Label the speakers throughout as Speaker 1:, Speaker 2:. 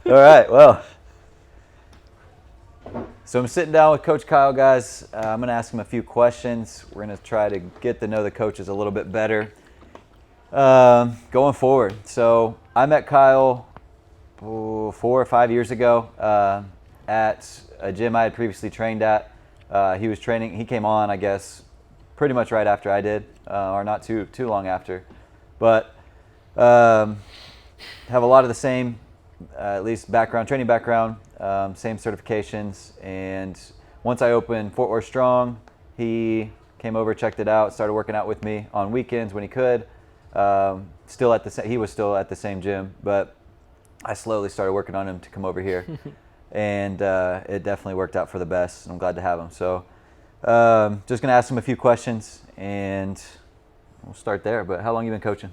Speaker 1: All right, well, so I'm sitting down with Coach Kyle, guys. I'm going to ask him a few questions. We're going to try to get to know the coaches a little bit better going forward. So I met Kyle 4 or 5 years ago at a gym I had previously trained at. He came on, I guess, pretty much right after I did, or not too long after. But have a lot of the same, at least training background, same certifications. And once I opened Fort Worth Strong, he came over, checked it out, started working out with me on weekends when he could. He was still at the same gym, but I slowly started working on him to come over here. And it definitely worked out for the best. And I'm glad to have him. So just going to ask him a few questions, and we'll start there. But how long have you been coaching?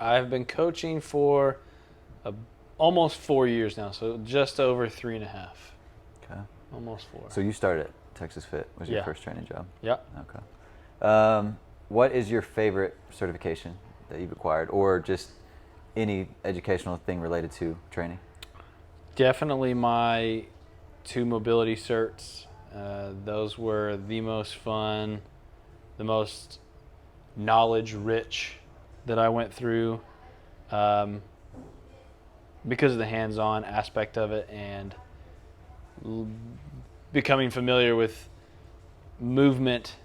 Speaker 2: I've been coaching for almost 4 years now, so just over 3.5.
Speaker 1: Okay.
Speaker 2: Almost 4.
Speaker 1: So you started at Texas Fit, was your
Speaker 2: Yeah.
Speaker 1: first training job?
Speaker 2: Yeah.
Speaker 1: Okay. What is your favorite certification that you've acquired, or just any educational thing related to training?
Speaker 2: Definitely my 2 mobility certs. Those were the most fun, the most knowledge-rich that I went through because of the hands-on aspect of it and becoming familiar with movement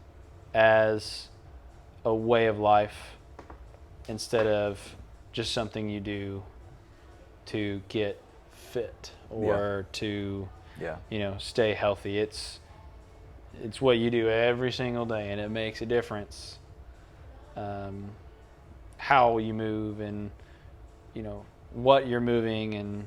Speaker 2: as a way of life instead of just something you do to get fit or to stay healthy. It's what you do every single day, and it makes a difference. How you move, and what you're moving, and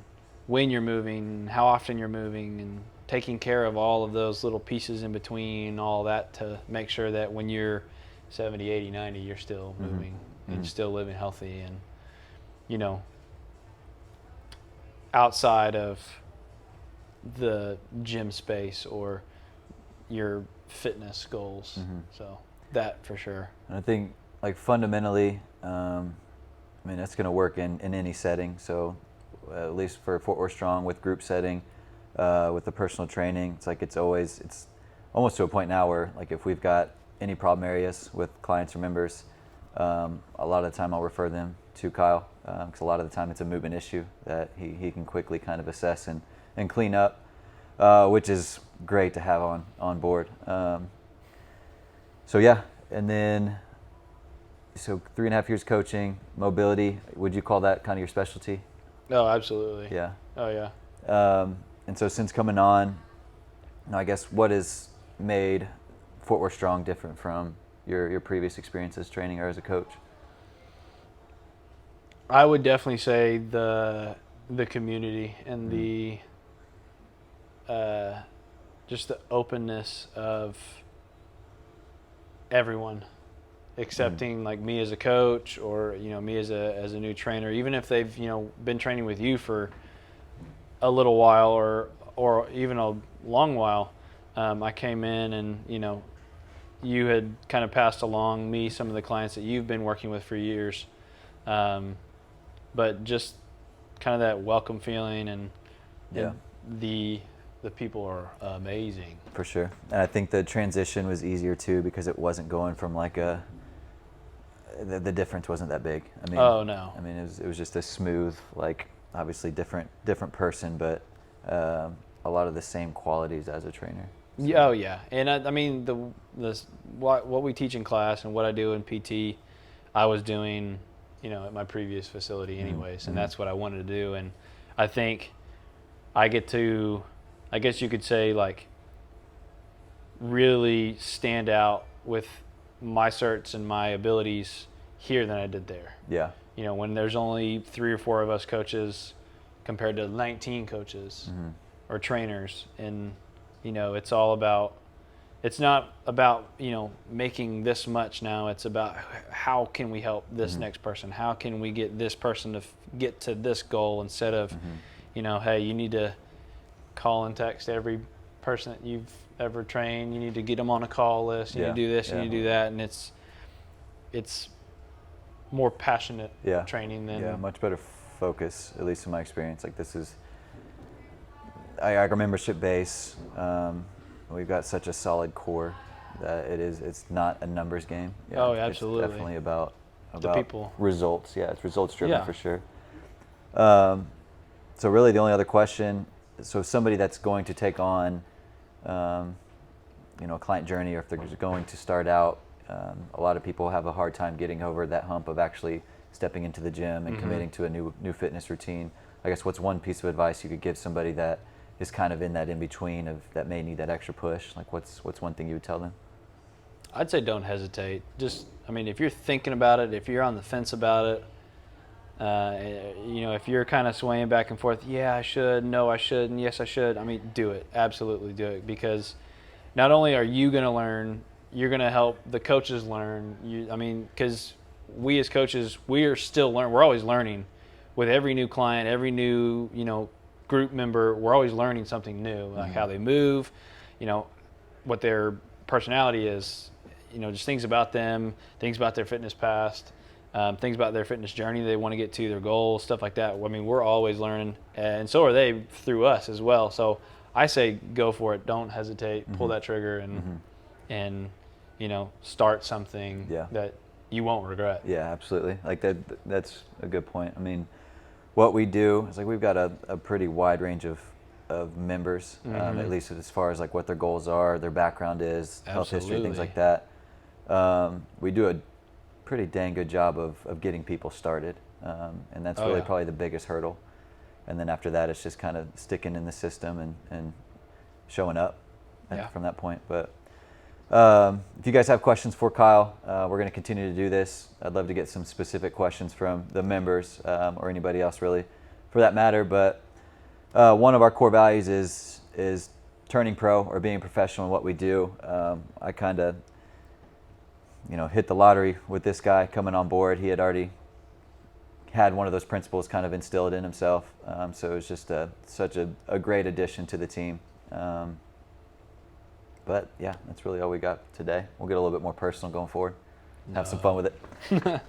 Speaker 2: when you're moving, and how often you're moving, and taking care of all of those little pieces in between, all that to make sure that when you're 70, 80, 90, you're still moving and still living healthy, and outside of the gym space or your fitness goals. So that for sure.
Speaker 1: And I think, like, fundamentally, that's going to work in any setting. So at least for Fort Worth Strong, with group setting, with the personal training, it's almost to a point now where, like, if we've got any problem areas with clients or members, a lot of the time I'll refer them to Kyle, because a lot of the time it's a movement issue that he can quickly kind of assess and clean up, which is great to have on board. And then, so 3.5 years coaching, mobility, would you call that kind of your specialty?
Speaker 2: Oh, absolutely.
Speaker 1: Yeah.
Speaker 2: Oh, yeah.
Speaker 1: And so since coming on, I guess, what has made Fort Worth Strong different from your previous experiences training or as a coach?
Speaker 2: I would definitely say the community and the just the openness of everyone accepting like me as a coach, or me as a new trainer, even if they've been training with you for a little while or even a long while. I came in and you had kind of passed along me some of the clients that you've been working with for years, but just kind of that welcome feeling, and the people are amazing.
Speaker 1: For sure. And I think the transition was easier too, because it wasn't going from like the difference wasn't that big.
Speaker 2: Oh no.
Speaker 1: It was just a smooth, like, obviously different person, but a lot of the same qualities as a trainer. So.
Speaker 2: Yeah, oh yeah. And what we teach in class and what I do in PT, I was doing, at my previous facility anyways, and that's what I wanted to do. And I think I get to, I guess you could say, like, really stand out with my certs and my abilities here than I did there.
Speaker 1: Yeah.
Speaker 2: When there's only 3 or 4 of us coaches compared to 19 coaches or trainers, and it's all about, it's not about making this much now. It's about how can we help this next person? How can we get this person to get to this goal, instead of hey, you need to call and text every person that you've ever trained. You need to get them on a call list. You need to do this. You need to do that. And it's more passionate training than
Speaker 1: much better focus, at least in my experience. Like this is our membership base. We've got such a solid core that it's not a numbers game. Yeah,
Speaker 2: Oh, absolutely.
Speaker 1: It's definitely about
Speaker 2: The people.
Speaker 1: results. Yeah, it's results driven
Speaker 2: Yeah.
Speaker 1: for sure. So really the only other question, so somebody that's going to take on, a client journey, or if they're going to start out, a lot of people have a hard time getting over that hump of actually stepping into the gym and committing to a new fitness routine. I guess what's one piece of advice you could give somebody that is kind of in that in between of that may need that extra push? Like what's one thing you would tell them?
Speaker 2: I'd say don't hesitate. If you're thinking about it, if you're on the fence about it, if you're kind of swaying back and forth, yeah, I should, no, I shouldn't, yes, I should. Do it. Absolutely do it, because not only are you going to learn, you're going to help the coaches learn. Because we as coaches, we are still learning. We're always learning with every new client, every new, group member. We're always learning something new, like how they move, what their personality is, just things about them, things about their fitness past, things about their fitness journey they want to get to, their goals, stuff like that. We're always learning, and so are they through us as well. So I say go for it. Don't hesitate. Pull that trigger and start something that you won't regret.
Speaker 1: Yeah, absolutely. Like that's a good point. What we do is like we've got a pretty wide range of members, at least as far as like what their goals are, their background is, health history, things like that. We do a pretty dang good job of getting people started, and that's really probably the biggest hurdle. And then after that, it's just kind of sticking in the system and showing up from that point. But if you guys have questions for Kyle, we're going to continue to do this. I'd love to get some specific questions from the members or anybody else really for that matter. But one of our core values is turning pro or being professional in what we do. I kind of hit the lottery with this guy coming on board. He had already had one of those principles kind of instilled in himself. So it was just such a great addition to the team. But yeah, that's really all we got today. We'll get a little bit more personal going forward. Have some fun with it.